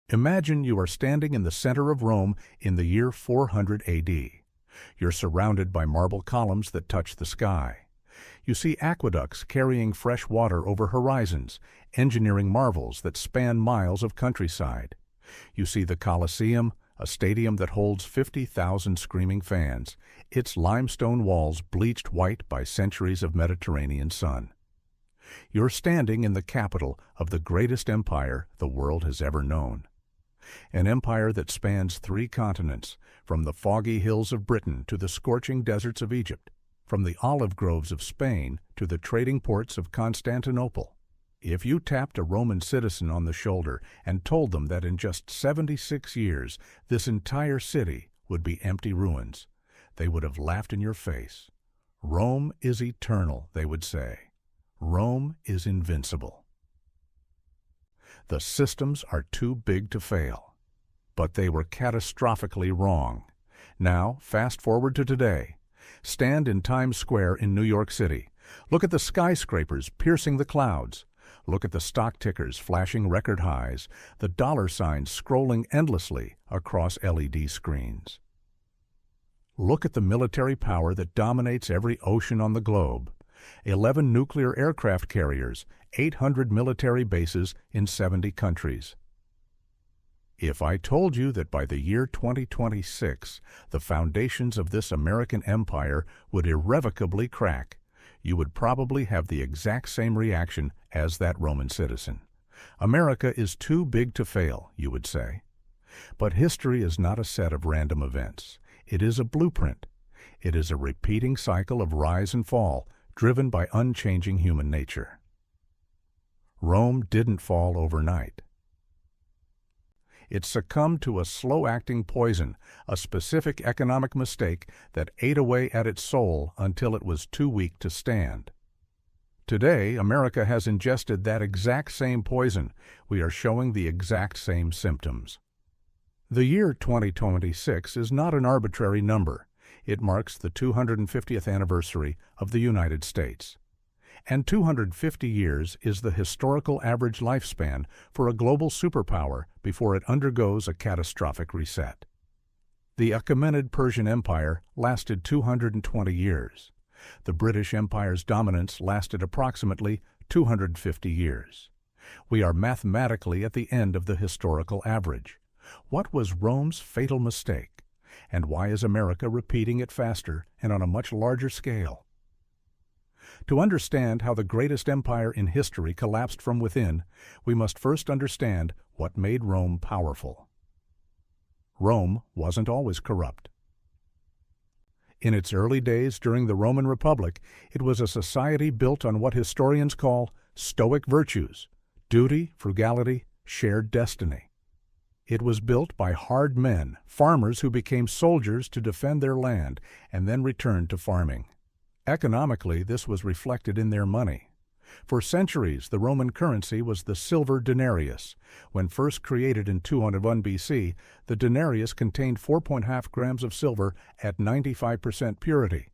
Imagine you are standing in the center of Rome in the year 400 AD. You're surrounded by marble columns that touch the sky. You see aqueducts carrying fresh water over horizons, engineering marvels that span miles of countryside. You see the Colosseum, a stadium that holds 50,000 screaming fans, its limestone walls bleached white by centuries of Mediterranean sun. You're standing in the capital of the greatest empire the world has ever known. An empire that spans 3 continents, from the foggy hills of Britain to the scorching deserts of Egypt, from the olive groves of Spain to the trading ports of Constantinople. If you tapped a Roman citizen on the shoulder and told them that in just 76 years this entire city would be empty ruins, they would have laughed in your face. Rome is eternal, they would say. Rome is invincible. The systems are too big to fail. But they were catastrophically wrong. Now, fast forward to today. Stand in Times Square in New York City. Look at the skyscrapers piercing the clouds. Look at the stock tickers flashing record highs, the dollar signs scrolling endlessly across LED screens. Look at the military power that dominates every ocean on the globe. 11 nuclear aircraft carriers, 800 military bases in 70 countries. If I told you that by the year 2026, the foundations of this American empire would irrevocably crack, you would probably have the exact same reaction as that Roman citizen. America is too big to fail, you would say. But history is not a set of random events. It is a blueprint. It is a repeating cycle of rise and fall, driven by unchanging human nature. Rome didn't fall overnight. It succumbed to a slow-acting poison, a specific economic mistake that ate away at its soul until it was too weak to stand. Today, America has ingested that exact same poison. We are showing the exact same symptoms. The year 2026 is not an arbitrary number. It marks the 250th anniversary of the United States. And 250 years is the historical average lifespan for a global superpower before it undergoes a catastrophic reset. The Achaemenid Persian Empire lasted 220 years. The British Empire's dominance lasted approximately 250 years. We are mathematically at the end of the historical average. What was Rome's fatal mistake? And why is America repeating it faster and on a much larger scale? To understand how the greatest empire in history collapsed from within, we must first understand what made Rome powerful. Rome wasn't always corrupt. In its early days during the Roman Republic, it was a society built on what historians call Stoic virtues: duty, frugality, shared destiny. It was built by hard men, farmers who became soldiers to defend their land and then returned to farming. Economically, this was reflected in their money. For centuries, the Roman currency was the silver denarius. When first created in 201 BC, the denarius contained 4.5 grams of silver at 95% purity.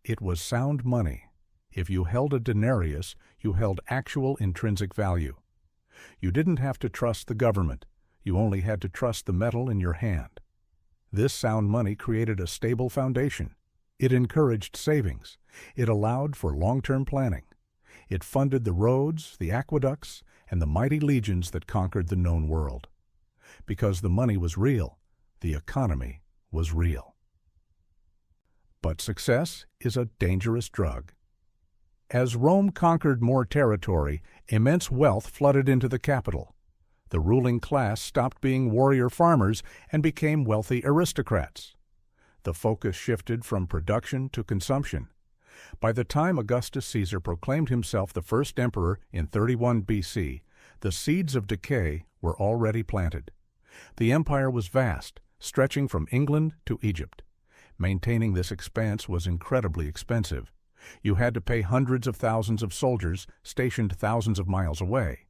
It was sound money. If you held a denarius, you held actual intrinsic value. You didn't have to trust the government. You only had to trust the metal in your hand. This sound money created a stable foundation. It encouraged savings. It allowed for long-term planning. It funded the roads, the aqueducts, and the mighty legions that conquered the known world. Because the money was real, the economy was real. But success is a dangerous drug. As Rome conquered more territory, immense wealth flooded into the capital. The ruling class stopped being warrior farmers and became wealthy aristocrats. The focus shifted from production to consumption. By the time Augustus Caesar proclaimed himself the first emperor in 31 BC, the seeds of decay were already planted. The empire was vast, stretching from England to Egypt. Maintaining this expanse was incredibly expensive. You had to pay hundreds of thousands of soldiers stationed thousands of miles away.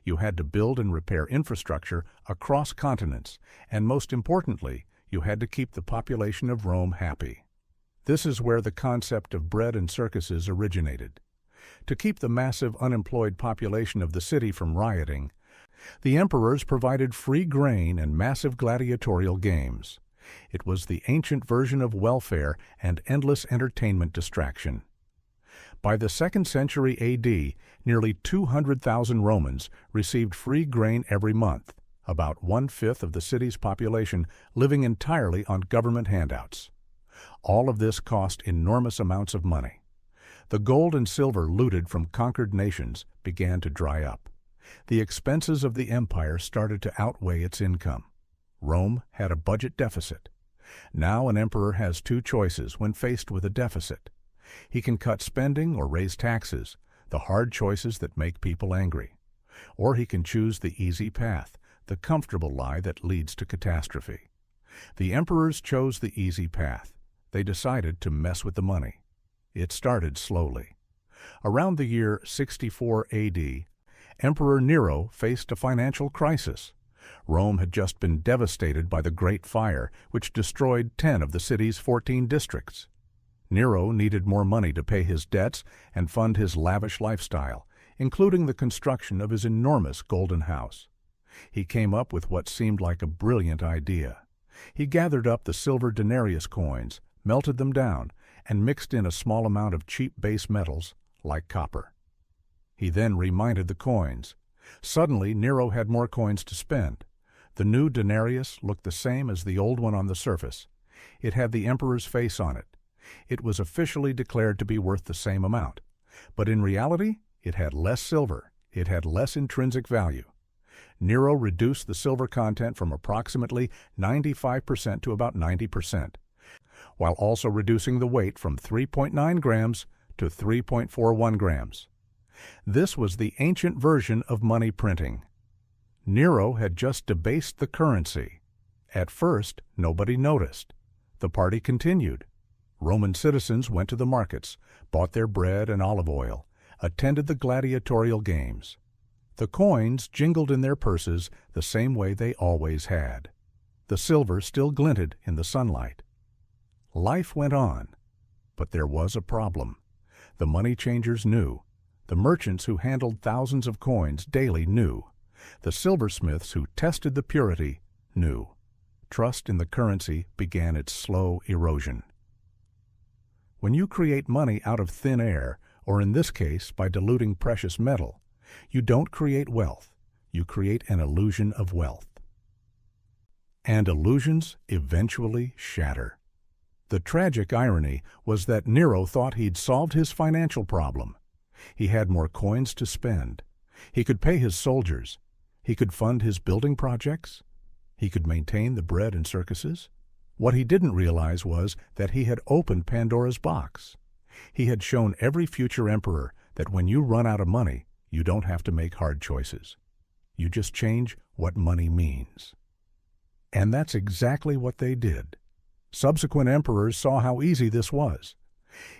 You had to build and repair infrastructure across continents, and most importantly, you had to keep the population of Rome happy. This is where the concept of bread and circuses originated. To keep the massive unemployed population of the city from rioting, The emperors provided free grain and massive gladiatorial games. It was the ancient version of welfare and endless entertainment distraction. By the 2nd century AD, nearly 200,000 Romans received free grain every month, about 1/5 of the city's population living entirely on government handouts. All of this cost enormous amounts of money. The gold and silver looted from conquered nations began to dry up. The expenses of the empire started to outweigh its income. Rome had a budget deficit. Now an emperor has two choices when faced with a deficit. He can cut spending or raise taxes, the hard choices that make people angry. Or he can choose the easy path, the comfortable lie that leads to catastrophe. The emperors chose the easy path. They decided to mess with the money. It started slowly. Around the year 64 AD, Emperor Nero faced a financial crisis. Rome had just been devastated by the Great Fire, which destroyed 10 of the city's 14 districts. Nero needed more money to pay his debts and fund his lavish lifestyle, including the construction of his enormous golden house. He came up with what seemed like a brilliant idea. He gathered up the silver denarius coins, melted them down, and mixed in a small amount of cheap base metals, like copper. He then reminded the coins. Suddenly, Nero had more coins to spend. The new denarius looked the same as the old one on the surface. It had the emperor's face on it. It was officially declared to be worth the same amount. But in reality, it had less silver. It had less intrinsic value. Nero reduced the silver content from approximately 95% to about 90%, while also reducing the weight from 3.9 grams to 3.41 grams. This was the ancient version of money printing. Nero had just debased the currency. At first, nobody noticed. The party continued. Roman citizens went to the markets, bought their bread and olive oil, attended the gladiatorial games. The coins jingled in their purses the same way they always had. The silver still glinted in the sunlight. Life went on, but there was a problem. The money changers knew. The merchants who handled thousands of coins daily knew. The silversmiths who tested the purity knew. Trust in the currency began its slow erosion. When you create money out of thin air, or in this case by diluting precious metal, you don't create wealth. You create an illusion of wealth. And illusions eventually shatter. The tragic irony was that Nero thought he'd solved his financial problem. He had more coins to spend. He could pay his soldiers. He could fund his building projects. He could maintain the bread and circuses. What he didn't realize was that he had opened Pandora's box. He had shown every future emperor that when you run out of money, you don't have to make hard choices. You just change what money means. And that's exactly what they did. Subsequent emperors saw how easy this was.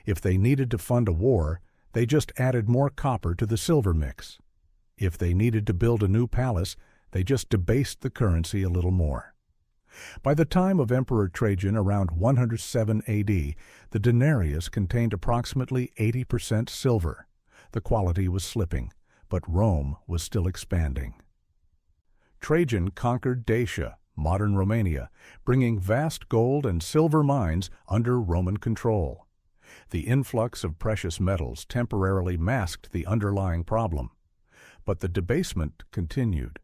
If they needed to fund a war, they just added more copper to the silver mix. If they needed to build a new palace, they just debased the currency a little more. By the time of Emperor Trajan around 107 AD, the denarius contained approximately 80% silver. The quality was slipping, but Rome was still expanding. Trajan conquered Dacia, modern Romania, bringing vast gold and silver mines under Roman control. The influx of precious metals temporarily masked the underlying problem. But the debasement continued.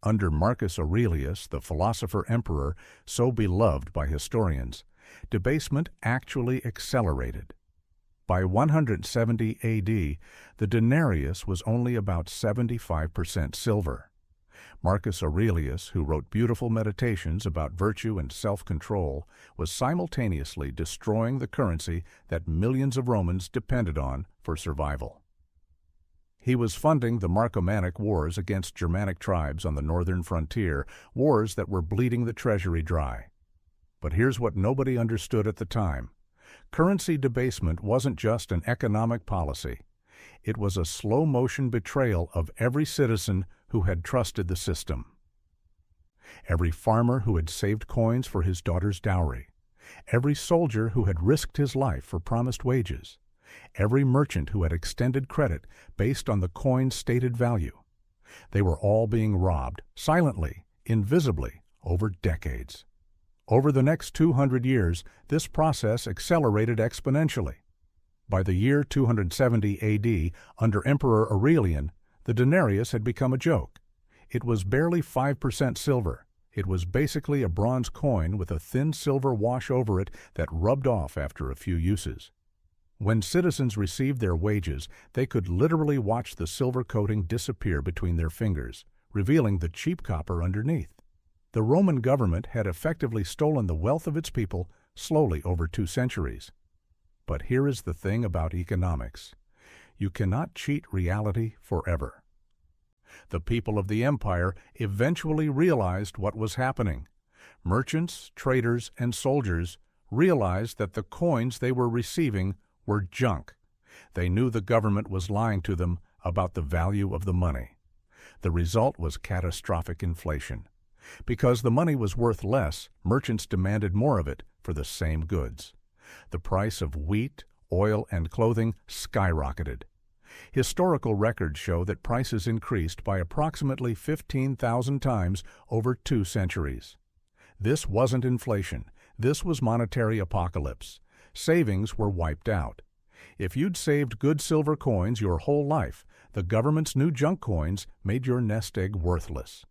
Under Marcus Aurelius, the philosopher-emperor so beloved by historians, debasement actually accelerated. By 170 AD, the denarius was only about 75% silver. Marcus Aurelius, who wrote beautiful meditations about virtue and self-control, was simultaneously destroying the currency that millions of Romans depended on for survival. He was funding the Marcomannic Wars against Germanic tribes on the northern frontier, wars that were bleeding the treasury dry. But here's what nobody understood at the time. Currency debasement wasn't just an economic policy. It was a slow-motion betrayal of every citizen who had trusted the system. Every farmer who had saved coins for his daughter's dowry. Every soldier who had risked his life for promised wages. Every merchant who had extended credit based on the coin's stated value. They were all being robbed, silently, invisibly, over decades. Over the next 200 years, this process accelerated exponentially. By the year 270 AD, under Emperor Aurelian, the denarius had become a joke. It was barely 5% silver. It was basically a bronze coin with a thin silver wash over it that rubbed off after a few uses. When citizens received their wages, they could literally watch the silver coating disappear between their fingers, revealing the cheap copper underneath. The Roman government had effectively stolen the wealth of its people slowly over 2 centuries. But here is the thing about economics. You cannot cheat reality forever. The people of the empire eventually realized what was happening. Merchants, traders, and soldiers realized that the coins they were receiving were junk. They knew the government was lying to them about the value of the money. The result was catastrophic inflation. Because the money was worth less, merchants demanded more of it for the same goods. The price of wheat, oil, and clothing skyrocketed. Historical records show that prices increased by approximately 15,000 times over 2 centuries. This wasn't inflation. This was monetary apocalypse. Savings were wiped out. If you'd saved good silver coins your whole life, the government's new junk coins made your nest egg worthless.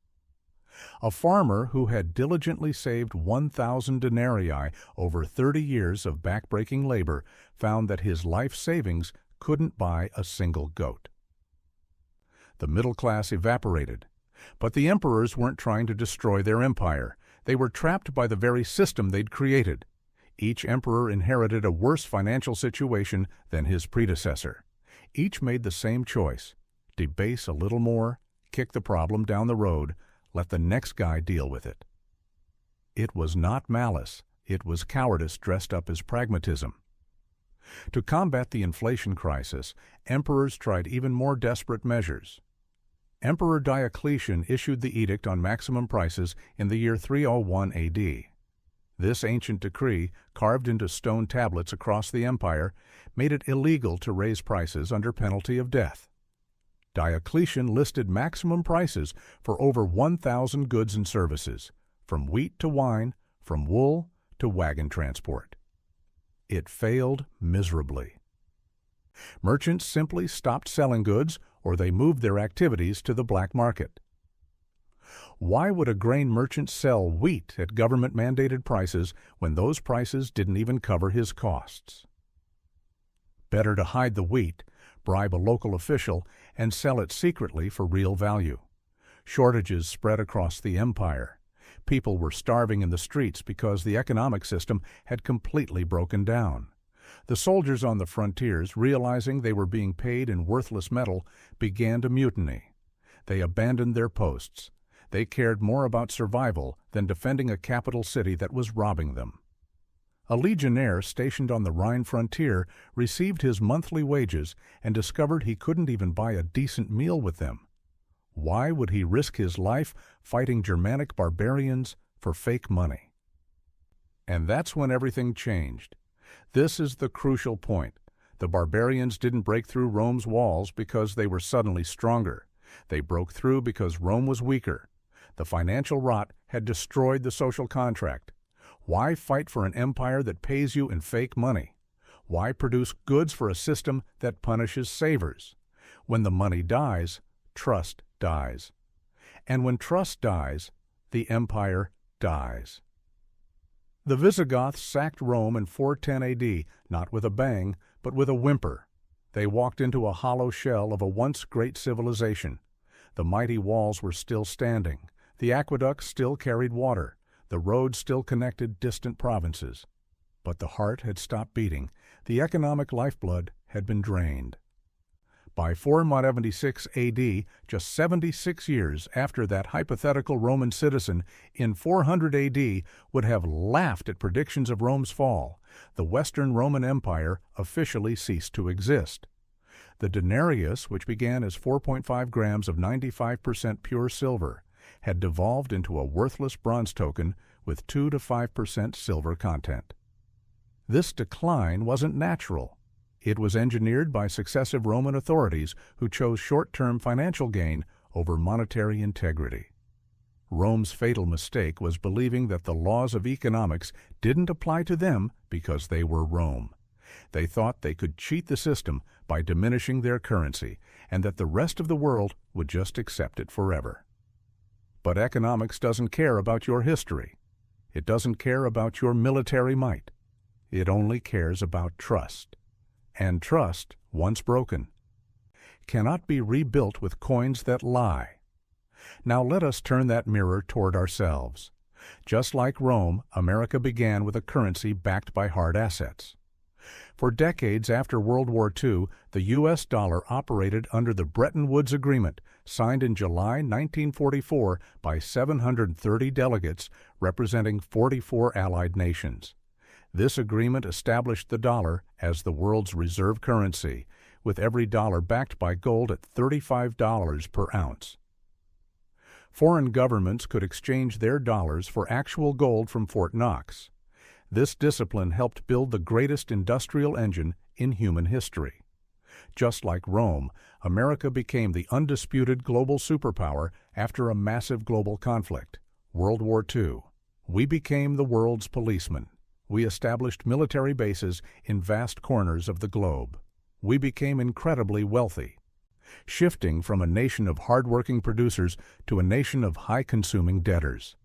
A farmer who had diligently saved 1,000 denarii over 30 years of backbreaking labor found that his life savings couldn't buy a single goat. The middle class evaporated. But the emperors weren't trying to destroy their empire. They were trapped by the very system they'd created. Each emperor inherited a worse financial situation than his predecessor. Each made the same choice: debase a little more, kick the problem down the road, let the next guy deal with it. It was not malice. It was cowardice dressed up as pragmatism. To combat the inflation crisis, emperors tried even more desperate measures. Emperor Diocletian issued the edict on maximum prices in the year 301 AD. This ancient decree, carved into stone tablets across the empire, made it illegal to raise prices under penalty of death. Diocletian listed maximum prices for over 1,000 goods and services, from wheat to wine, from wool to wagon transport. It failed miserably. Merchants simply stopped selling goods, or they moved their activities to the black market. Why would a grain merchant sell wheat at government-mandated prices when those prices didn't even cover his costs? Better to hide the wheat, bribe a local official, and sell it secretly for real value. Shortages spread across the empire. People were starving in the streets because the economic system had completely broken down. The soldiers on the frontiers, realizing they were being paid in worthless metal, began to mutiny. They abandoned their posts. They cared more about survival than defending a capital city that was robbing them. A legionnaire stationed on the Rhine frontier received his monthly wages and discovered he couldn't even buy a decent meal with them. Why would he risk his life fighting Germanic barbarians for fake money? And that's when everything changed. This is the crucial point. The barbarians didn't break through Rome's walls because they were suddenly stronger. They broke through because Rome was weaker. The financial rot had destroyed the social contract. Why fight for an empire that pays you in fake money? Why produce goods for a system that punishes savers? When the money dies, trust dies. And when trust dies, the empire dies. The Visigoths sacked Rome in 410 AD, not with a bang, but with a whimper. They walked into a hollow shell of a once great civilization. The mighty walls were still standing. The aqueducts still carried water. The roads still connected distant provinces. But the heart had stopped beating. The economic lifeblood had been drained. By 476 AD, just 76 years after that hypothetical Roman citizen in 400 AD would have laughed at predictions of Rome's fall, the Western Roman Empire officially ceased to exist. The denarius, which began as 4.5 grams of 95% pure silver, had devolved into a worthless bronze token with 2 to 5% silver content. This decline wasn't natural. It was engineered by successive Roman authorities who chose short-term financial gain over monetary integrity. Rome's fatal mistake was believing that the laws of economics didn't apply to them because they were Rome. They thought they could cheat the system by diminishing their currency and that the rest of the world would just accept it forever. But economics doesn't care about your history. It doesn't care about your military might. It only cares about trust. And trust, once broken, cannot be rebuilt with coins that lie. Now let us turn that mirror toward ourselves. Just like Rome, America began with a currency backed by hard assets. For decades after World War II, the U.S. dollar operated under the Bretton Woods Agreement, signed in July 1944 by 730 delegates representing 44 allied nations. This agreement established the dollar as the world's reserve currency, with every dollar backed by gold at $35 per ounce. Foreign governments could exchange their dollars for actual gold from Fort Knox. This discipline helped build the greatest industrial engine in human history. Just like Rome, America became the undisputed global superpower after a massive global conflict, World War II. We became the world's policeman. We established military bases in vast corners of the globe. We became incredibly wealthy, shifting from a nation of hard-working producers to a nation of high-consuming debtors.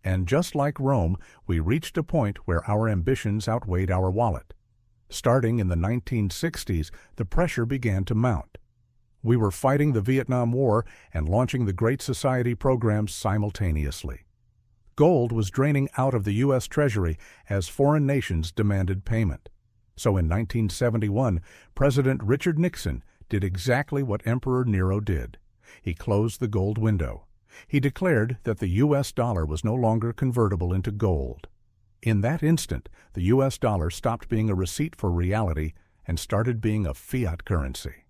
And just like Rome, we reached a point where our ambitions outweighed our wallet. Starting in the 1960s, the pressure began to mount. We were fighting the Vietnam War and launching the Great Society programs simultaneously. Gold was draining out of the U.S. Treasury as foreign nations demanded payment. So in 1971, President Richard Nixon did exactly what Emperor Nero did. He closed the gold window. He declared that the U.S. dollar was no longer convertible into gold. In that instant, the U.S. dollar stopped being a receipt for reality and started being a fiat currency.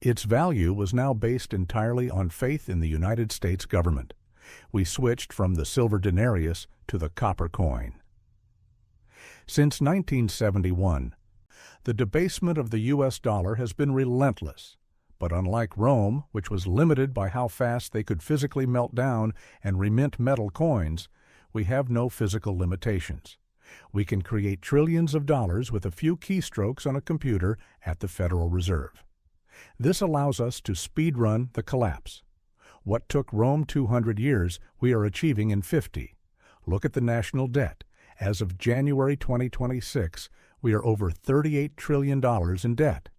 Its value was now based entirely on faith in the United States government. We switched from the silver denarius to the copper coin. Since 1971, the debasement of the U.S. dollar has been relentless. But unlike Rome, which was limited by how fast they could physically melt down and remint metal coins, we have no physical limitations. We can create trillions of dollars with a few keystrokes on a computer at the Federal Reserve. This allows us to speed-run the collapse. What took Rome 200 years, we are achieving in 50. Look at the national debt. As of January 2026, we are over $38 trillion in debt.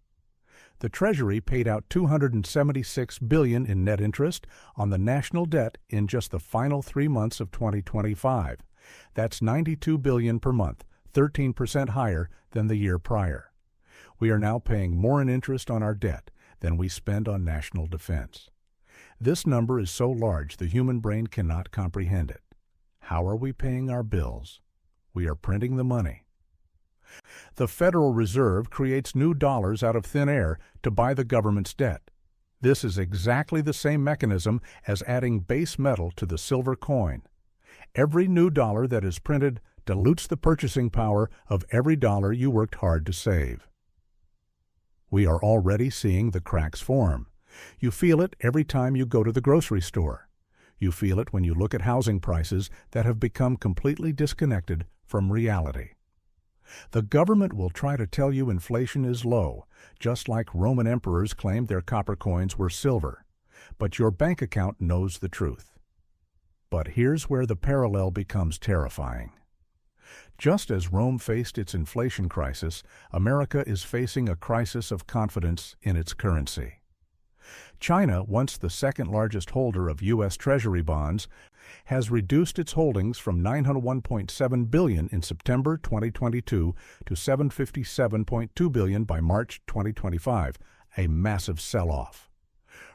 The Treasury paid out $276 billion in net interest on the national debt in just the final 3 months of 2025. That's $92 billion per month, 13% higher than the year prior. We are now paying more in interest on our debt than we spend on national defense. This number is so large the human brain cannot comprehend it. How are we paying our bills? We are printing the money. The Federal Reserve creates new dollars out of thin air to buy the government's debt. This is exactly the same mechanism as adding base metal to the silver coin. Every new dollar that is printed dilutes the purchasing power of every dollar you worked hard to save. We are already seeing the cracks form. You feel it every time you go to the grocery store. You feel it when you look at housing prices that have become completely disconnected from reality. The government will try to tell you inflation is low, just like Roman emperors claimed their copper coins were silver. But your bank account knows the truth. But here's where the parallel becomes terrifying. Just as Rome faced its inflation crisis, America is facing a crisis of confidence in its currency. China, once the second-largest holder of U.S. Treasury bonds, has reduced its holdings from $901.7 billion in September 2022 to $757.2 billion by March 2025, a massive sell-off.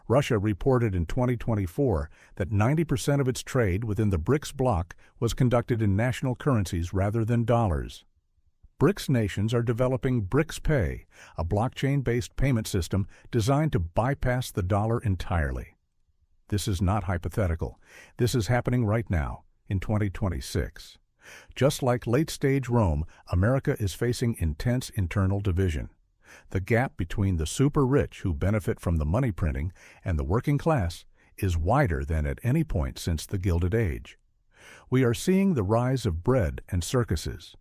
Russia reported in 2024 that 90% of its trade within the BRICS bloc was conducted in national currencies rather than dollars. BRICS nations are developing BRICS Pay, a blockchain-based payment system designed to bypass the dollar entirely. This is not hypothetical. This is happening right now, in 2026. Just like late-stage Rome, America is facing intense internal division. The gap between the super-rich who benefit from the money printing and the working class is wider than at any point since the Gilded Age. We are seeing the rise of bread and circuses.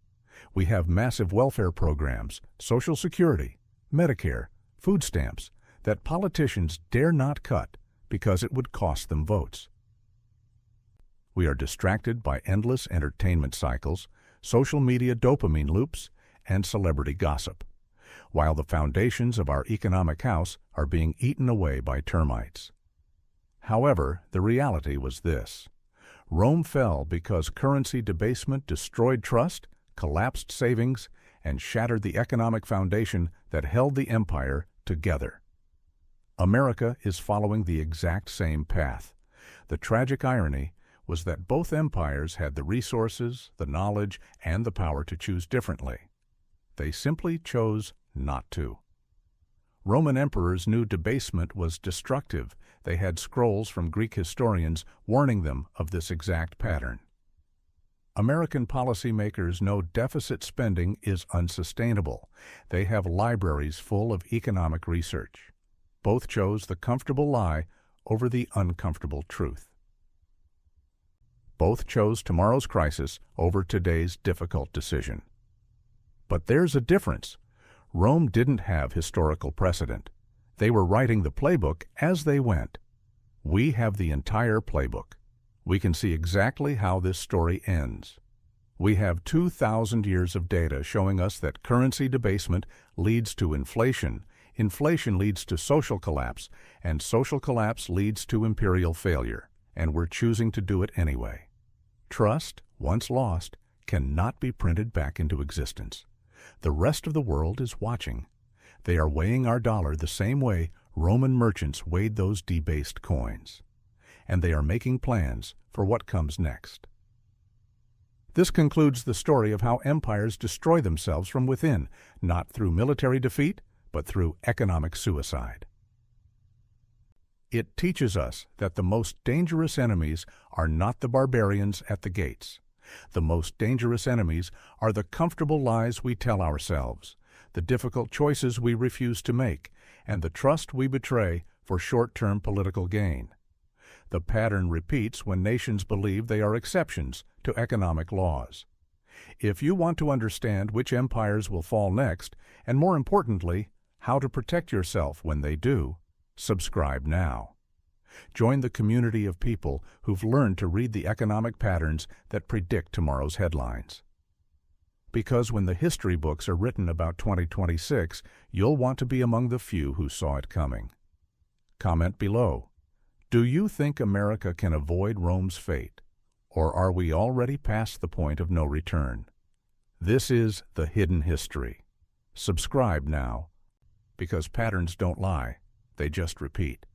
We have massive welfare programs, Social Security, Medicare, food stamps, that politicians dare not cut because it would cost them votes. We are distracted by endless entertainment cycles, social media dopamine loops, and celebrity gossip, while the foundations of our economic house are being eaten away by termites. However, the reality was this. Rome fell because currency debasement destroyed trust, collapsed savings, and shattered the economic foundation that held the empire together. America is following the exact same path. The tragic irony was that both empires had the resources, the knowledge, and the power to choose differently. They simply chose not to. Roman emperors knew debasement was destructive. They had scrolls from Greek historians warning them of this exact pattern. American policymakers know deficit spending is unsustainable. They have libraries full of economic research. Both chose the comfortable lie over the uncomfortable truth. Both chose tomorrow's crisis over today's difficult decision. But there's a difference. Rome didn't have historical precedent. They were writing the playbook as they went. We have the entire playbook. We can see exactly how this story ends. We have 2,000 years of data showing us that currency debasement leads to inflation, inflation leads to social collapse, and social collapse leads to imperial failure, and we're choosing to do it anyway. Trust, once lost, cannot be printed back into existence. The rest of the world is watching. They are weighing our dollar the same way Roman merchants weighed those debased coins. And they are making plans for what comes next. This concludes the story of how empires destroy themselves from within, not through military defeat, but through economic suicide. It teaches us that the most dangerous enemies are not the barbarians at the gates. The most dangerous enemies are the comfortable lies we tell ourselves, the difficult choices we refuse to make, and the trust we betray for short-term political gain. The pattern repeats when nations believe they are exceptions to economic laws. If you want to understand which empires will fall next, and more importantly, how to protect yourself when they do, subscribe now. Join the community of people who've learned to read the economic patterns that predict tomorrow's headlines. Because when the history books are written about 2026, you'll want to be among the few who saw it coming. Comment below. Do you think America can avoid Rome's fate, or are we already past the point of no return? This is The Hidden History. Subscribe now, because patterns don't lie, they just repeat.